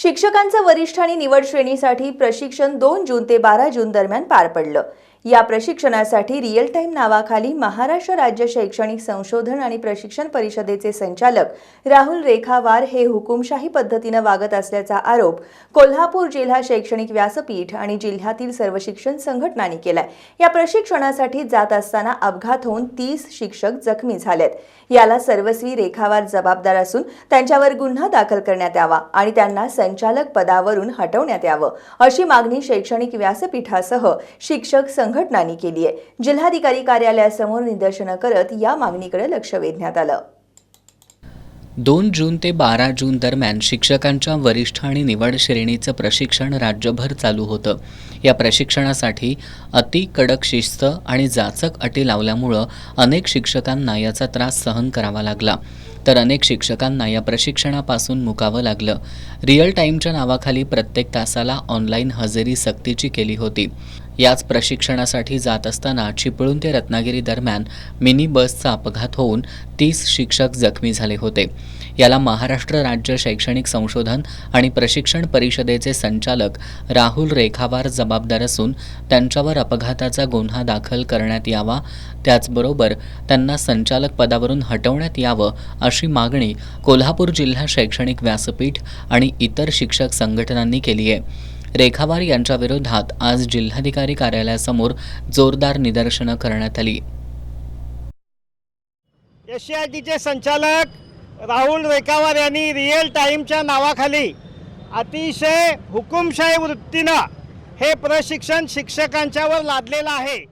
शिक्षकांचं वरिष्ठ आणि निवड श्रेणीसाठी प्रशिक्षण 2 जून ते 12 जून दरम्यान पार पडलं। या प्रशिक्षणासाठी रिअल टाइम नावाखाली महाराष्ट्र राज्य शैक्षणिक संशोधन आणि प्रशिक्षण परिषदेचे संचालक राहुल रेखावार हे हुकुमशाही पद्धतीने वागत असल्याचा आरोप कोल्हापूर जिल्हा शैक्षणिक व्यासपीठ आणि जिल्ह्यातील सर्व शिक्षण संघटनांनी केलाय। या प्रशिक्षणासाठी जात असताना अपघात होऊन 30 शिक्षक जखमी झालेत। याला सर्वस्वी रेखावार जबाबदार असून त्यांच्यावर गुन्हा दाखल करण्यात यावा आणि त्यांना संचालक पदावरून हटवण्यात यावं अशी मागणी शैक्षणिक व्यासपीठासह शिक्षक संघटनांनी केली आहे। जिल्हाधिकारी कार्यालयासमोर निदर्शनं करत या मागणीकडे लक्ष वेधण्यात आलं। 2 जून ते 12 जून दरम्यान शिक्षकांच्या वरिष्ठ आणि निवड श्रेणीचं प्रशिक्षण राज्यभर चालू होतं। या प्रशिक्षणासाठी अति कडक शिस्त आणि जाचक अटी लावल्यामुळं अनेक शिक्षकांना याचा त्रास सहन करावा लागला, तर अनेक शिक्षकांना या प्रशिक्षणापासून मुकावं लागलं। रिअल टाईमच्या नावाखाली प्रत्येक तासाला ऑनलाईन हजेरी सक्तीची केली होती। याच प्रशिक्षणासाठी जात असताना चिपळूण ते रत्नागिरी दरम्यान मिनी बसचा अपघात होऊन 30 शिक्षक जखमी झाले होते। याला महाराष्ट्र राज्य शैक्षणिक संशोधन आणि प्रशिक्षण परिषदेचे संचालक राहुल रेखावार जबाबदार असून त्यांच्यावर अपघाताचा गुन्हा दाखल करण्यात यावा, त्याचबरोबर त्यांना संचालक पदावरून हटवण्यात यावं अशी मागणी कोल्हापूर जिल्हा शैक्षणिक व्यासपीठ आणि इतर शिक्षक संघटनांनी केली आहे। रेखावार यांच्या विरोधात आज जिल्हाधिकारी कार्यालयासमोर जोरदार निदर्शनं करण्यात आली। एससीआयटीचे संचालक राहुल रेखावार यांनी रिअल टाईमच्या नावाखाली अतिशय हुकुमशाही वृत्तीनं हे प्रशिक्षण शिक्षकांच्यावर लादलेलं आहे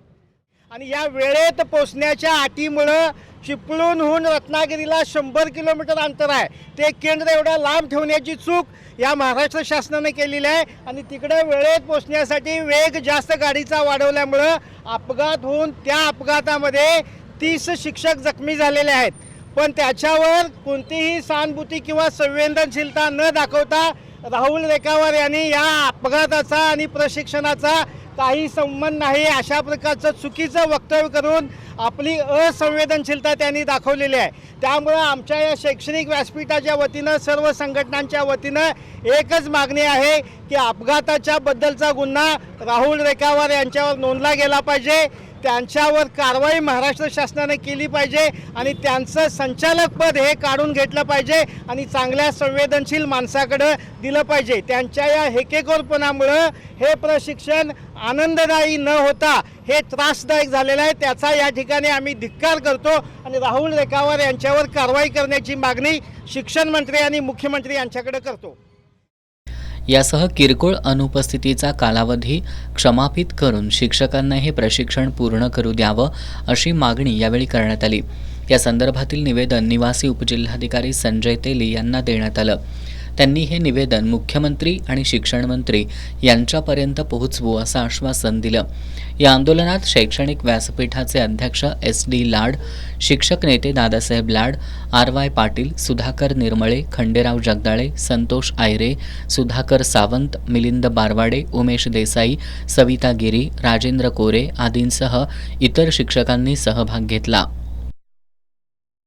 आणि या वेळेत पोचण्याच्या अटीमुळं चिपळूणहून रत्नागिरीला 100 किलोमीटर अंतर आहे, ते केंद्र एवढं लांब ठेवण्याची चूक या महाराष्ट्र शासनाने केलेली आहे आणि तिकडे वेळेत पोचण्यासाठी वेग जास्त गाडीचा वाढवल्यामुळं अपघात होऊन त्या अपघातामध्ये 30 शिक्षक जखमी झालेले आहेत। पण त्याच्यावर कोणतीही सहानुभूती किंवा संवेदनशीलता न दाखवता राहुल रेखावार यांनी या अपघाताचा आणि प्रशिक्षणाचा काही संबंध नाही अशा प्रकारचं चुकीचं वक्तव्य करून आपली असंवेदनशीलता त्यांनी दाखवलेली आहे। त्यामुळे आमच्या या शैक्षणिक व्यासपीठाच्या वतीनं सर्व संघटनांच्या वतीनं एकच मागणी आहे की अपघाताच्या बद्दलचा गुन्हा राहुल रेखावार यांच्यावर नोंदला गेला पाहिजे, त्यांच्यावर कारवाई महाराष्ट्र शासनाने केली पाहिजे आणि त्यांचं संचालक पद हे काढून घेतलं पाहिजे आणि चांगल्या संवेदनशील माणसाकडे दिलं पाहिजे। त्यांच्या या हेकेखोरपणामुळं हे प्रशिक्षण आनंददायी न होता हे त्रासदायक झालेलं आहे। त्याचा या ठिकाणी आम्ही धिक्कार करतो आणि राहुल रेखावार यांच्यावर कारवाई करण्याची मागणी शिक्षण मंत्री आणि मुख्यमंत्री यांच्याकडे करतो। यासह किरकोळ अनुपस्थितीचा कालावधी क्षमापित करून शिक्षकांना हे प्रशिक्षण पूर्ण करू द्यावं अशी मागणी यावेळी करण्यात आली। या संदर्भातील निवेदन निवासी उपजिल्हाधिकारी संजय तेली यांना देण्यात आलं। त्यांनी हे निवेदन मुख्यमंत्री आणि शिक्षण मंत्री यांच्यापर्यंत पोहोचवू असं आश्वासन दिलं। या आंदोलनात शैक्षणिक व्यासपीठाचे अध्यक्ष SD लाड, शिक्षक नेते दादासाहेब लाड, RY पाटील, सुधाकर निर्मळे, खंडेराव जगदाळे, संतोष आयरे, सुधाकर सावंत, मिलिंद बारवाडे, उमेश देसाई, सविता गिरी, राजेंद्र कोरे आदींसह इतर शिक्षकांनी सहभाग घेतला।